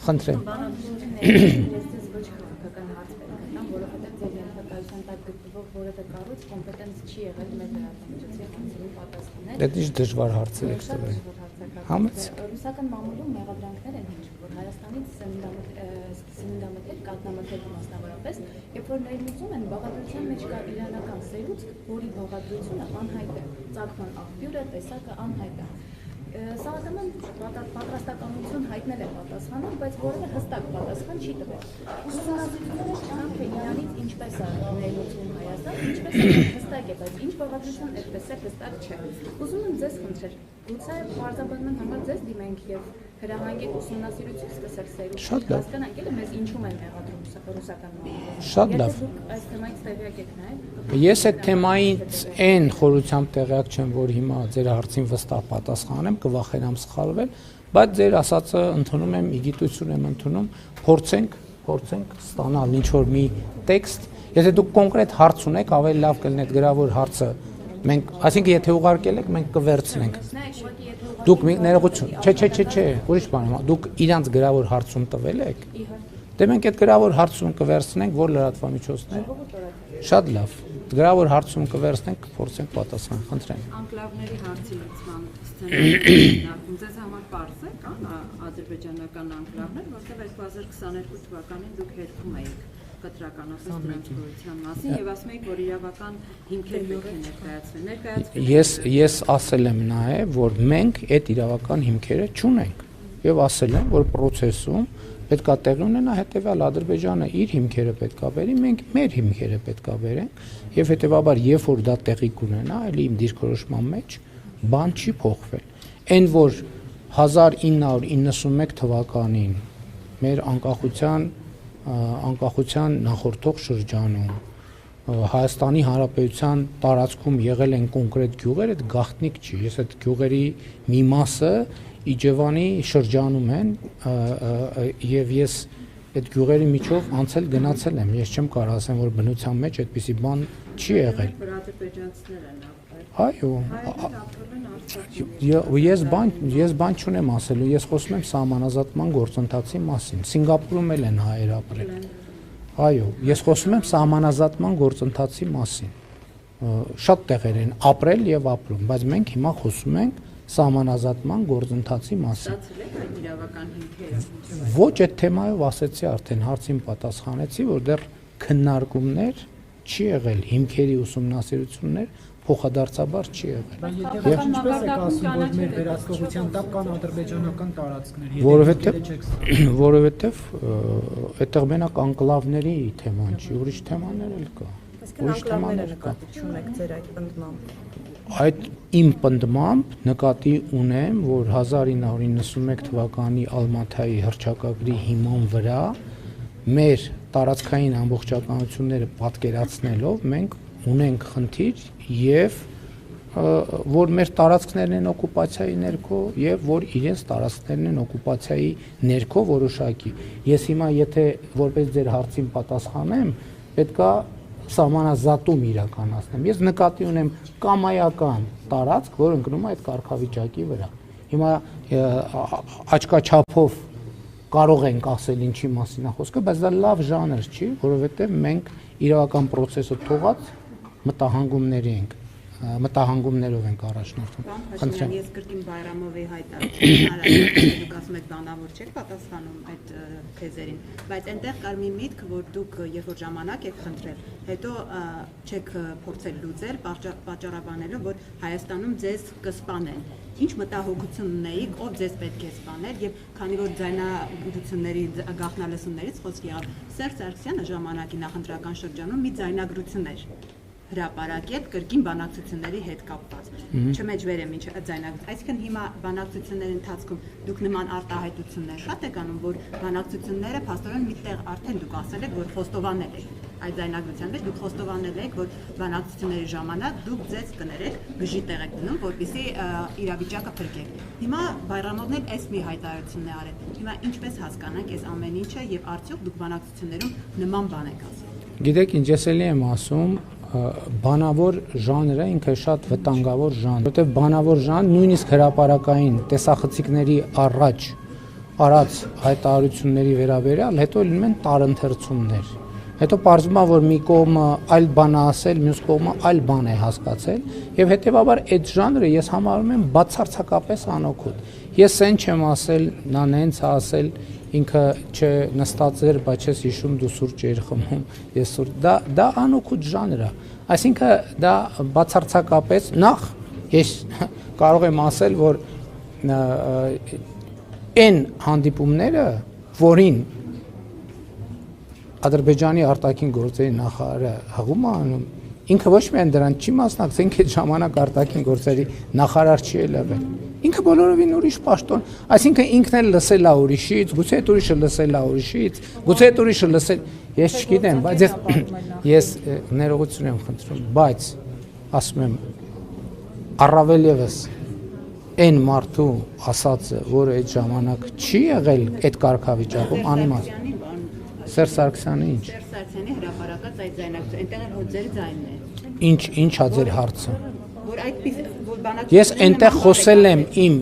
Խնդրեմ։ Դա ինչ դժվար հարցեր եք տվել։ Համեցեք։ Ռուսական մամուլում մեղադրանքներ են հնչում, որ Հայաստանից սննդամթերք, կաթնամթերք մասնավորապես, երբ որ ներմուծում են, բաղադրության մեջ կա իրանական սերուցք, որի բաղադրությունը անհայտ է, ծագման աղբյուրը, տեսակը անհայտ է։ Սահմանման պատրաստականություն հայտնել է պատասխանում, բայց որևէ հստակ պատասխան չի տվել։ Ուսումնասիրությունները չկան, թե Իրանից ինչպես է ներմուծվում Հայաստան, ինչպես է հստակ է, բայց ինչ բաղադրության այդպես է հստակ չէ։ Ուզում եմ ձեզ խնդրել, գուցե պարզաբանման համար ձեզ դիմենք եւ հրահանգեք ուսումնասիրություն սկսել սերուցք, հասկանանք էլ մեզ ինչու են մեղադրում ռուսական մամուլը։ Շատ լավ։ Եթե դուք այս թեմայից տեղյակ եք նայել։ Ես այդ թեմայից այն խորությամբ տեղյակ չեմ, որ հիմա ձեր հարցին վստահ պատասխանեմ, կվախենամ սխալվել, բայց ձեր ասածը ընդունում եմ, իգիտություն եմ ընդունում, փորձենք ստանալ ինչ որ մի տեքստ։ Եթե դուք կոնկրետ հարց ունեք, ավելի լավ կլինի այդ գրավոր հարցը մենք, այսինքն եթե ուղարկել եք, մենք կվերցնենք։ Դուք ներողություն, չէ, ուրիշ բան եմ, դուք իրանց գրավոր հարցում տվել եք։ Դե մենք այդ գրավոր հարցում կվերցնենք, որ լրատվամիջոցներ։ Շատ լավ։ Գրավոր հարցում կվերցնենք, կփորձենք պատասխան, խնդրեմ։ Անկլավների հարցի լուծման սցենարը ձեզ համար պարզ է, կան ադրբեջանական անկլավներ, որտեղ 2022 թվականին դուք հերքում էիք կտրականապես դրանց գոյության մասին եւ ասում եք, որ իրավական հիմքեր պետք է ներկայացվեն։ Ես ասել եմ նաեւ, որ մենք այդ իրավական հիմքերը չունենք եւ ասել եմ, որ process-ում պետք է տեղի ունենա հետեւյալ Ադրբեջանը իր հիմքերը պետք է բերի, մենք մեր հիմքերը պետք է բերենք եւ հետեւաբար երբ որ դա տեղի կունենա, այլ իմ դիրքորոշման մեջ բան չի փոխվել։ Այն որ 1991 թվականին մեր անկախության նախորդող շրջանում Հայաստանի Հանրապետության տարածքում եղել են կոնկրետ գյուղեր, այդ գաղտնիք չի։ Ես այդ գյուղերի մի մասը Իջևանի շրջանում են եւ ես այդ գյուղերի միջով անցել գնացել եմ։ Ես չեմ կարող ասեմ, որ բնության մեջ այդպիսի բան չի եղել։ Այո։ Ես բան չունեմ ասելու, ես խոսում եմ սահմանազատման գործընթացի մասին։ Սինգապուրում էլ են հայեր ապրել։ Այո, ես խոսում եմ սահմանազատման գործընթացի մասին։ Շատ տեղեր են ապրել եւ ապրում, բայց մենք հիմա խոսում ենք սահմանազատման գործընթացի մասին։ Ոչ այդ թեմայով ասեցի արդեն հարցին պատասխանեցի, որ դեռ քննարկումներ չի եղել, հիմքերի ուսումնասիրություններ փոխադարձաբար չի եղել։ Եվ ինչպես եք ասում, որ մեր վերահսկողության տակ կան ադրբեջանական տարածքներ, որովհետև այդտեղ մենակ անկլավների թեման չի, ուրիշ թեմաներ էլ կա։ Ուրիշ թեմաներ կա։ Այդ իմ պնդմամբ նկատի ունեմ, որ 1991 թվականի Ալմաթայի հռչակագրի հիման վրա մեր տարածքային ամբողջականությունները պատկերացնելով մենք ունենք խնդիր եւ որ մեր տարածքներն են օկուպացիայի ներքո եւ որ իրենց տարածքներն են օկուպացիայի ներքո որոշակի։ Ես հիմա եթե որպես ձեր հարցին պատասխանեմ, պետքա սահմանազատում իրականացնեմ։ Ես նկատի ունեմ կամայական տարածք, որ ընկնում է այդ կարգավիճակի վրա։ Հիմա աչքաչափով կարող ենք ասել ինչի մասին է խոսքը, բայց դա լավ ժանր չի, որովհետեւ մենք իրավական process-ը թողած մտահանգումներով ենք առաջնորդվում։ Խնդրեմ։ Ես կրկին Բայրամովի հայտարարությունն դուք ասում եք բանավոր չեք պատասխանում այդ թեզերին, բայց այնտեղ կար մի միտք, որ դուք երբ որ ժամանակ եք խնդրել, հետո չեք փորձել լուծել, պատճառաբանելով, որ Հայաստանում ձեզ կսպանեն։ Ինչ մտահոգություն ունեիք, ով ձեզ պետք է սպաներ եւ քանի որ ձայնագրությունների գաղտնալսումներից խոսքի ավ Սերժ Սարգսյանը ժամանակի նախընտրական շրջանում մի ձայնագրություն էր հրապարակել կրկին բանակցությունների հետ կապված։ Չմեջբեր եմ ինչ ձայնագրություն։ Այսինքն հիմա բանակցությունների ընթացքում դուք նման արտահայտություններ շատ եք անում, որ բանակցությունները փաստորեն միտեղ արդեն դուք ասել եք, որ խոստովանել եք այդ ձայնագրության մեջ դուք խոստովանել եք, որ բանակցությունների ժամանակ դուք ձեզ կներեք գժի տեղ եք դնում, որպեսզի իրավիճակը փրկեք։ Հիմա Բայրամովն էլ այս մի հայտարարությունն է արել։ Հիմա ինչպես հասկանանք այս ամեն ինչը եւ արդյոք դուք բանակցություններում նման բան եք ասել։ Գիտեք, ինչ ես էլի եմ ասում, բանավոր ժանրը ինքը շատ վտանգավոր ժանր, որտեղ բանավոր ժանր նույնիսկ հրապարակային տեսախցիկների առաջ արած հայտարարությունների վերաբերյալ հետո լինում են տարընթերցումներ։ Հետո պարզվում է, որ մի կողմը այլ բան է ասել, մյուս կողմը այլ բան է հասկացել, եւ հետեւաբար այդ ժանրը ես համարում եմ բացարձակապես անօգուտ։ Ես այն չեմ ասել, նա նենց է ասել, ինքը նստած էր, բայց ես հիշում դու սուրճ էիր խմում, ես սուրճ, դա անօգուտ ժանր է։ Այսինքն դա բացարձակապես նախ ես կարող եմ ասել, որ այն հանդիպումները, որին Ադրբեջանի արտաքին գործերի նախարարը հղում է անում, ինքը ոչ միայն դրան չի մասնակցել, ինքը այդ ժամանակ արտաքին գործերի նախարար չի ելել։ Ինքը բոլորովին ուրիշ պաշտոն, այսինքն ինքն էլ լսել է ուրիշից, գուցե այդ ուրիշը լսել է ուրիշից, գուցե այդ ուրիշը լսել, ես չգիտեմ, բայց ես ներողություն եմ խնդրում, բայց ասում եմ առավել եւս այն մարդու ասածը, որը այդ ժամանակ չի եղել այդ կարգավիճակում, անիմաստ Սերժ Սարգսյանը ինչ։ Սերժ Սարգսյանի հրապարակած այդ ձայնակցությունը, այնտեղ էլ հո ձեր ձայնն է։ Ինչ է ձեր հարցը։ Որ այդպես որ բանակցությունները Ես այնտեղ խոսել եմ իմ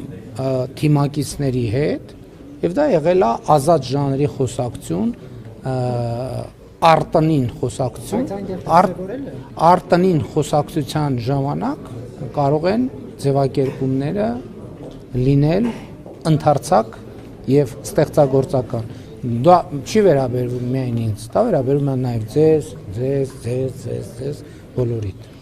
թիմակիցների հետ, եւ դա եղել է ազատ ժանրի խոսակցություն, արտանին խոսակցություն, արտանին խոսակցության ժամանակ կարող են ձևակերպումները լինել ընդարձակ եւ ստեղծագործական։ Դա չի վերաբերվում միայն ինձ, դա վերաբերում է նաև ձեզ, բոլորիդ։